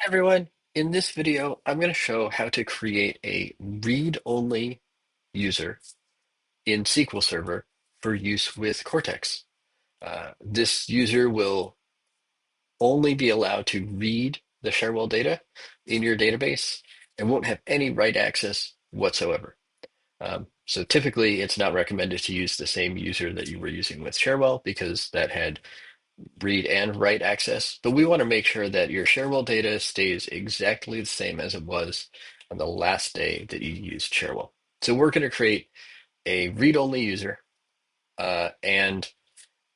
Everyone, in this video, I'm going to show how to create a read-only user in SQL Server for use with Cortex. This user will only be allowed to read the Cherwell data in your database and won't have any write access whatsoever. So typically, it's not recommended to use the same user that you were using with Cherwell because that had read and write access, but we want to make sure that your Cherwell data stays exactly the same as it was on the last day that you used Cherwell. So we're going to create a read-only user and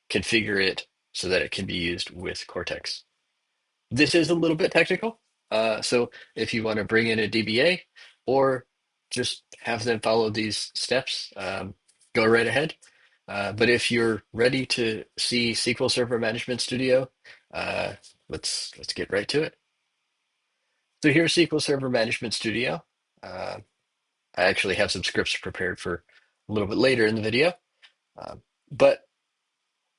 configure it so that it can be used with Cortex. This is a little bit technical, so if you want to bring in a DBA or just have them follow these steps, go right ahead. But if you're ready to see SQL Server Management Studio, uh, let's get right to it. So here's SQL Server Management Studio. Uh, I actually have some scripts prepared for a little bit later in the video, but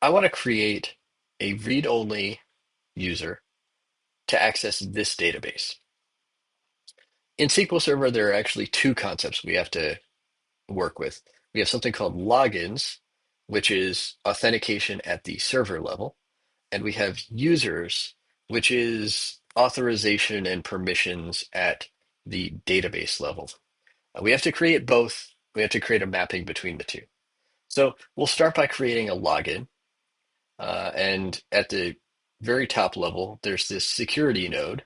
I want to create a read-only user to access this database. In SQL Server, there are actually two concepts we have to work with. We have something called logins, which is authentication at the server level, and we have users, which is authorization and permissions at the database level. We have to create both. We have to create a mapping between the two. So we'll start by creating a login, and at the very top level, there's this security node.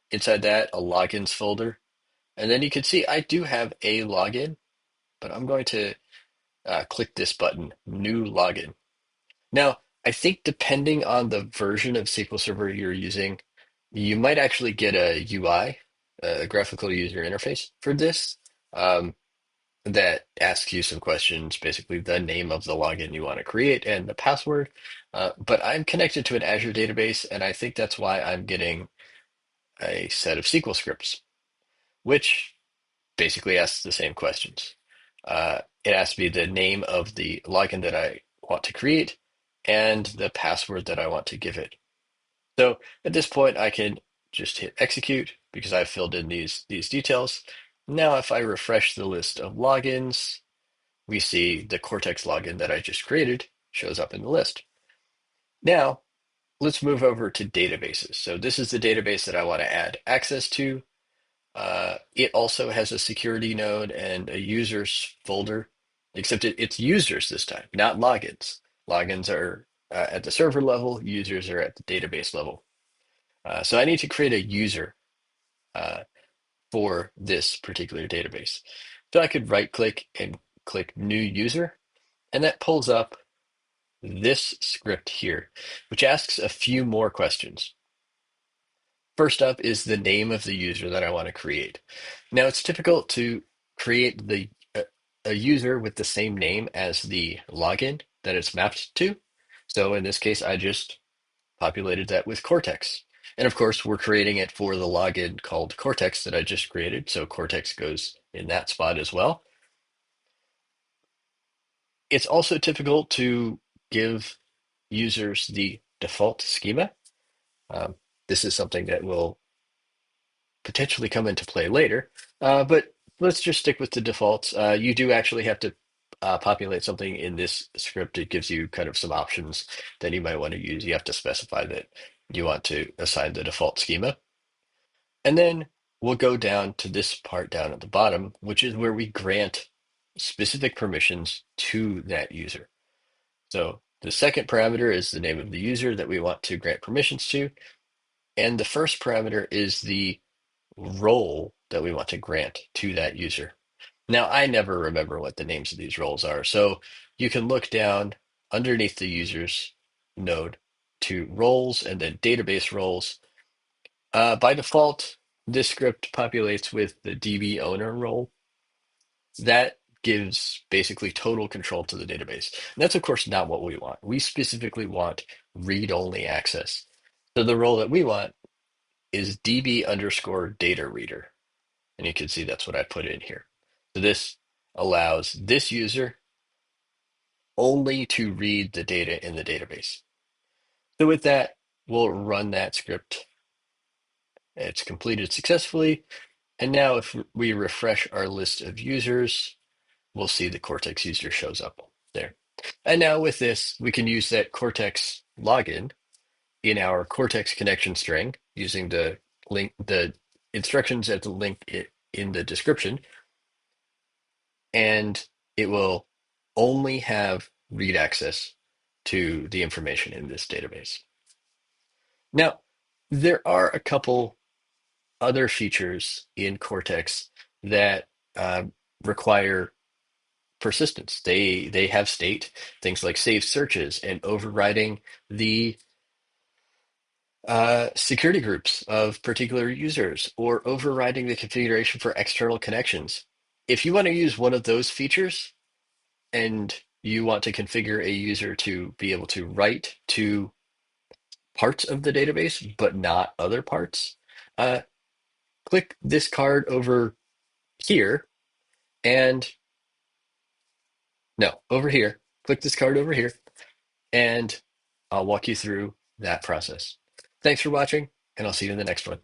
Inside that, a logins folder. And then you can see I do have a login, but I'm going to click this button, New Login. Now, I think depending on the version of SQL Server you're using, you might actually get a UI, a graphical user interface for this, that asks you some questions, basically the name of the login you want to create and the password. But I'm connected to an Azure database, and I think that's why I'm getting a set of SQL scripts, which basically asks the same questions. It asks me the name of the login that I want to create and the password that I want to give it. So at this point, I can just hit execute because I've filled in these details. Now, if I refresh the list of logins, we see the Cortex login that I just created shows up in the list. Now, let's move over to databases. So this is the database that I want to add access to. It also has a security node and a users folder, except it's users this time, not logins. Logins are at the server level, users are at the database level. So I need to create a user uh, for this particular database. So I could right click and click new user, and that pulls up this script here, which asks a few more questions. First up is the name of the user that I want to create. Now it's typical to create a user with the same name as the login that it's mapped to. So in this case, I just populated that with Cortex. And of course, we're creating it for the login called Cortex that I just created. So Cortex goes in that spot as well. It's also typical to give users the default schema. Um, this is something that will potentially come into play later. But let's just stick with the defaults. You do actually have to populate something in this script. It gives you kind of some options that you might want to use. You have to specify that you want to assign the default schema. And then we'll go down to this part down at the bottom, which is where we grant specific permissions to that user. So the second parameter is the name of the user that we want to grant permissions to. And the first parameter is the role that we want to grant to that user. Now, I never remember what the names of these roles are, so you can look down underneath the users node to roles and then database roles. By default, this script populates with the DB owner role. That gives basically total control to the database. And that's, of course, not what we want. We specifically want read-only access. So the role that we want is DB underscore data reader. And you can see that's what I put in here. So this allows this user only to read the data in the database. So with that, we'll run that script It's completed successfully. And now if we refresh our list of users, we'll see the Cortex user shows up there. And now with this, we can use that Cortex login in our Cortex connection string using the instructions at the link in the description, and it will only have read access to the information in this database. Now, there are a couple other features in Cortex that require persistence. They have state, things like save searches and overriding the security groups of particular users or overriding the configuration for external connections. If you want to use one of those features and you want to configure a user to be able to write to parts of the database, but not other parts, uh, click this card over here and no, over here. Click this card over here and I'll walk you through that process. Thanks for watching, and I'll see you in the next one.